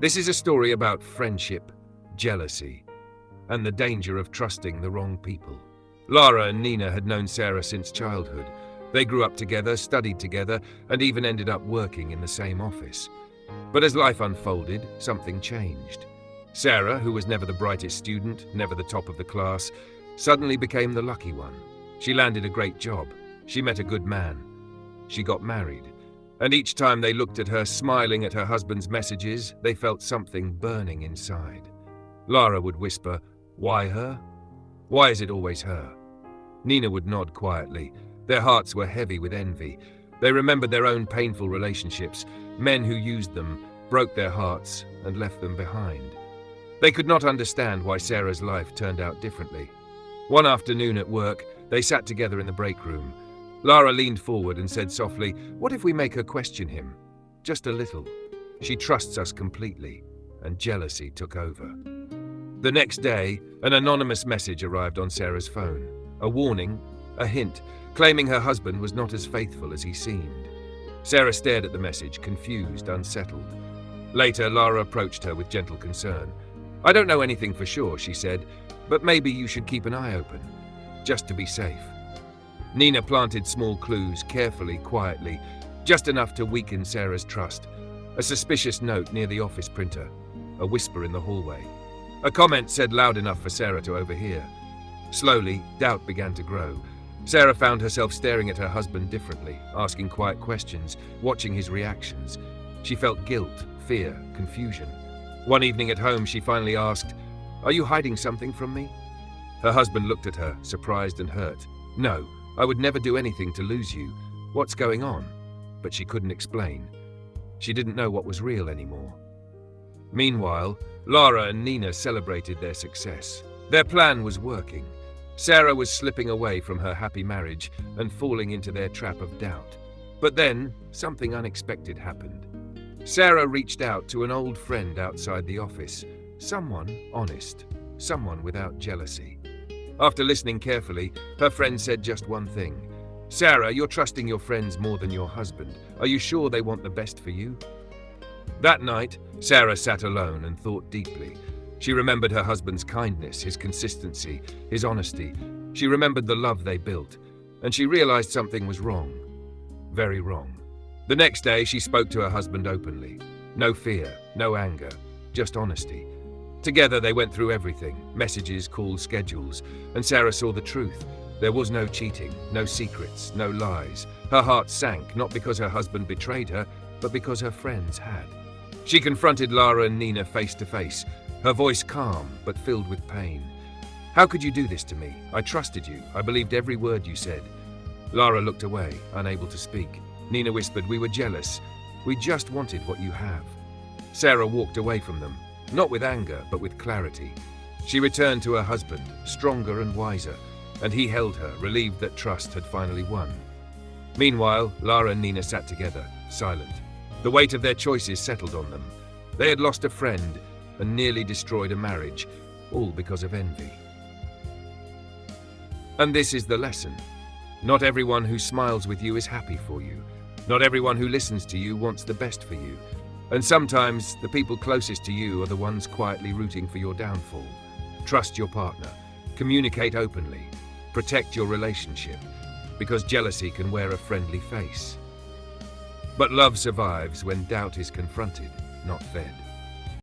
This is a story about friendship, jealousy, and the danger of trusting the wrong people. Lara and Nina had known Sarah since childhood. They grew up together, studied together, and even ended up working in the same office. But as life unfolded, something changed. Sarah, who was never the brightest student, never the top of the class, suddenly became the lucky one. She landed a great job. She met a good man. She got married. And each time they looked at her, smiling at her husband's messages, they felt something burning inside. Lara would whisper, "Why her? Why is it always her?" Nina would nod quietly. Their hearts were heavy with envy. They remembered their own painful relationships, men who used them, broke their hearts, and left them behind. They could not understand why Sarah's life turned out differently. One afternoon at work, they sat together in the break room. Lara leaned forward and said softly, "What if we make her question him? Just a little. She trusts us completely." And jealousy took over. The next day, an anonymous message arrived on Sarah's phone. A warning, a hint, claiming her husband was not as faithful as he seemed. Sarah stared at the message, confused, unsettled. Later, Lara approached her with gentle concern. "I don't know anything for sure," she said, "but maybe you should keep an eye open, just to be safe." Nina planted small clues, carefully, quietly, just enough to weaken Sarah's trust. A suspicious note near the office printer, a whisper in the hallway. A comment said loud enough for Sarah to overhear. Slowly, doubt began to grow. Sarah found herself staring at her husband differently, asking quiet questions, watching his reactions. She felt guilt, fear, confusion. One evening at home, she finally asked, "Are you hiding something from me?" Her husband looked at her, surprised and hurt. "No, I would never do anything to lose you. What's going on?" But she couldn't explain. She didn't know what was real anymore. Meanwhile, Lara and Nina celebrated their success. Their plan was working. Sarah was slipping away from her happy marriage and falling into their trap of doubt. But then, something unexpected happened. Sarah reached out to an old friend outside the office. Someone honest. Someone without jealousy. After listening carefully, her friend said just one thing. "Sarah, you're trusting your friends more than your husband. Are you sure they want the best for you?" That night, Sarah sat alone and thought deeply. She remembered her husband's kindness, his consistency, his honesty. She remembered the love they built, and she realized something was wrong. Very wrong. The next day, she spoke to her husband openly. No fear, no anger, just honesty. Together, they went through everything, messages, calls, schedules, and Sarah saw the truth. There was no cheating, no secrets, no lies. Her heart sank, not because her husband betrayed her, but because her friends had. She confronted Lara and Nina face to face, her voice calm, but filled with pain. "How could you do this to me? I trusted you. I believed every word you said." Lara looked away, unable to speak. Nina whispered, "We were jealous. We just wanted what you have." Sarah walked away from them, not with anger, but with clarity. She returned to her husband, stronger and wiser, and he held her, relieved that trust had finally won. Meanwhile, Lara and Nina sat together, silent. The weight of their choices settled on them. They had lost a friend and nearly destroyed a marriage, all because of envy. And this is the lesson. Not everyone who smiles with you is happy for you. Not everyone who listens to you wants the best for you. And sometimes the people closest to you are the ones quietly rooting for your downfall. Trust your partner. Communicate openly. Protect your relationship, because jealousy can wear a friendly face. But love survives when doubt is confronted, not fed.